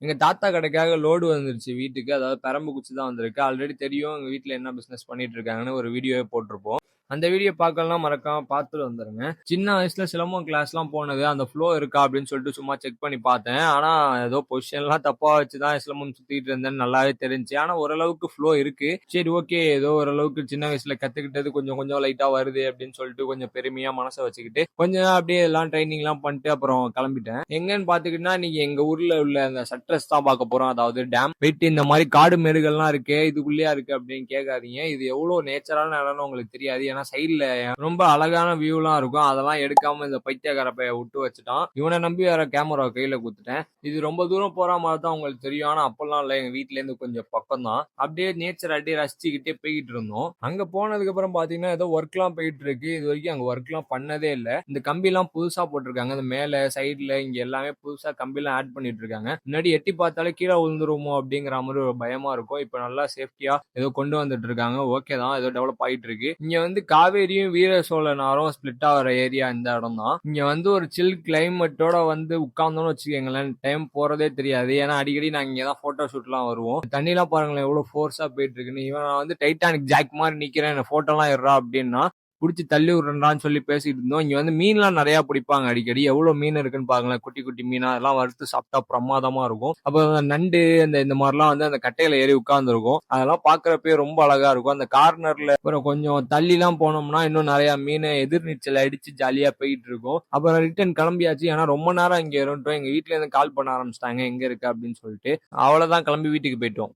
எங்க தாத்தா கடைக்காக லோடு வந்துருச்சு வீட்டுக்கு. அதாவது பெரம்பு குச்சி தான் வந்திருக்கு. ஆல்ரெடி தெரியும் எங்க வீட்ல என்ன பிசினஸ் பண்ணிட்டு இருக்காங்கன்னு ஒரு வீடியோவே போட்டிருப்போம். அந்த வீடியோ பார்க்கலாம் மறக்காம பார்த்துட்டு வந்துருங்க. சின்ன வயசுல சிலம்பம் கிளாஸ்லாம் போனது. அந்த ஃப்ளோ இருக்கா அப்படின்னு சொல்லிட்டு சும்மா செக் பண்ணி பார்த்தேன். ஆனா ஏதோ பொசிஷன்லாம் தப்பா வச்சு தான் சிலம்பம் சுத்திட்டு இருந்தேன்னு நல்லாவே தெரிஞ்சுச்சு. ஆனா ஓரளவுக்கு ஃப்ளோ இருக்கு. சரி ஓகே ஏதோ ஓரளவுக்கு சின்ன வயசுல கத்துக்கிட்டது கொஞ்சம் கொஞ்சம் லைட்டா வருது அப்படின்னு சொல்லிட்டு கொஞ்சம் பெருமையா மனசை வச்சுக்கிட்டு கொஞ்சம் நேரம் அப்படியே எல்லாம் ட்ரைனிங்லாம் பண்ணிட்டு அப்புறம் கிளம்பிட்டேன். எங்கன்னு பாத்துக்கிட்டா இன்னைக்கு எங்க ஊர்ல உள்ள அந்த சட்ரஸ் தான் பார்க்க போறோம். அதாவது டேம் போயிட்டு இந்த மாதிரி காடு மேடுகள்லாம் இருக்கு இதுக்குள்ளேயா இருக்கு அப்படின்னு கேட்காதீங்க. இது எவ்வளவு நேச்சரான இடம்னு உங்களுக்கு தெரியாது. ஏன்னா சைட்ல ரொம்ப அழகான வியூலாம் இருக்கும். அதெல்லாம் எடுக்காம இந்த பைத்தியக்கார பைய விட்டு வச்சுட்டான். இவனை நம்பி வேற கேமரா கையில குடுத்துட்டேன். இது ரொம்ப தூரம் போற மாதிரி தான் உங்களுக்கு தெரியும். ஆனா அப்பெல்லாம் இல்ல, எங்க வீட்ல இருந்து கொஞ்சம் பக்கம் தான். அப்படியே நேச்சர் அப்படியே ரசிச்சுக்கிட்டே போய்கிட்டு இருந்தோம். அங்க போனதுக்கு அப்புறம் பாத்தீங்கன்னா ஏதோ ஒர்க் எல்லாம் போயிட்டு இருக்கு. இது வரைக்கும் அங்க ஒர்க் எல்லாம் பண்ணதே இல்ல. இந்த கம்பி எல்லாம் புதுசா போட்டிருக்காங்க. இந்த மேல சைடுல இங்க எல்லாமே புதுசா கம்பி எல்லாம் ஆட் பண்ணிட்டு இருக்காங்க. முன்னாடி எட்டி பார்த்தாலே கீழே விழுந்துருமோ அப்படிங்கிற மாதிரி ஒரு பயமா இருக்கும். இப்ப நல்லா சேஃப்டியா ஏதோ கொண்டு வந்துட்டு இருக்காங்க. ஓகே தான், ஏதோ டெவலப் ஆயிட்டு இருக்கு. இங்க வந்து காவேரியும் வீர சோழனாரும் ஸ்பிளிட் ஆகிற ஏரியா இந்த இடம் தான். இங்க வந்து ஒரு சில் கிளைமேட்டோட வந்து உட்கார்ந்தோம்னு வச்சுக்கோங்களேன், டைம் போறதே தெரியாது. ஏன்னா அடிக்கடி நாங்க இங்க தான் போட்டோ ஷூட் எல்லாம் வருவோம். தண்ணி எல்லாம் பாருங்களேன் எவ்வளவு ஃபோர்ஸா போயிட்டு இருக்குன்னு. இவன் நான் வந்து டைட்டானிக் ஜாக் மாதிரி நிக்கிறேன் போட்டோ எல்லாம் எடுறா அப்படின்னா புடிச்சு தள்ளி விடுறான்னு சொல்லி பேசிட்டு இருந்தோம். இங்க வந்து மீன்லாம் நிறைய பிடிப்பாங்க அடிக்கடி. எவ்வளவு மீன் இருக்குன்னு பாருங்களேன். குட்டி குட்டி மீனா அதெல்லாம் வறுத்து சாப்பிட்டா பிரமாதமா இருக்கும். அப்ப நண்டு இந்த மாதிரிலாம் வந்து அந்த கட்டையில ஏறி உட்கார்ந்து இருக்கும். அதெல்லாம் பாக்குறப்பே ரொம்ப அழகா இருக்கும். அந்த கார்னர்ல அப்புறம் கொஞ்சம் தள்ளி எல்லாம் போனோம்னா இன்னும் நிறைய மீன் எதிர்நீச்சல் அடிச்சு ஜாலியா போயிட்டு இருக்கும். அப்புறம் ரிட்டர்ன் கிளம்பியாச்சு. ஏன்னா ரொம்ப நேரம் இங்க இருந்துட்டோம். எங்க வீட்டுல இருந்து கால் பண்ண ஆரம்பிச்சிட்டாங்க எங்க இருக்கு அப்படின்னு சொல்லிட்டு. அவ்வளவுதான், கிளம்பி வீட்டுக்கு போயிட்டோம்.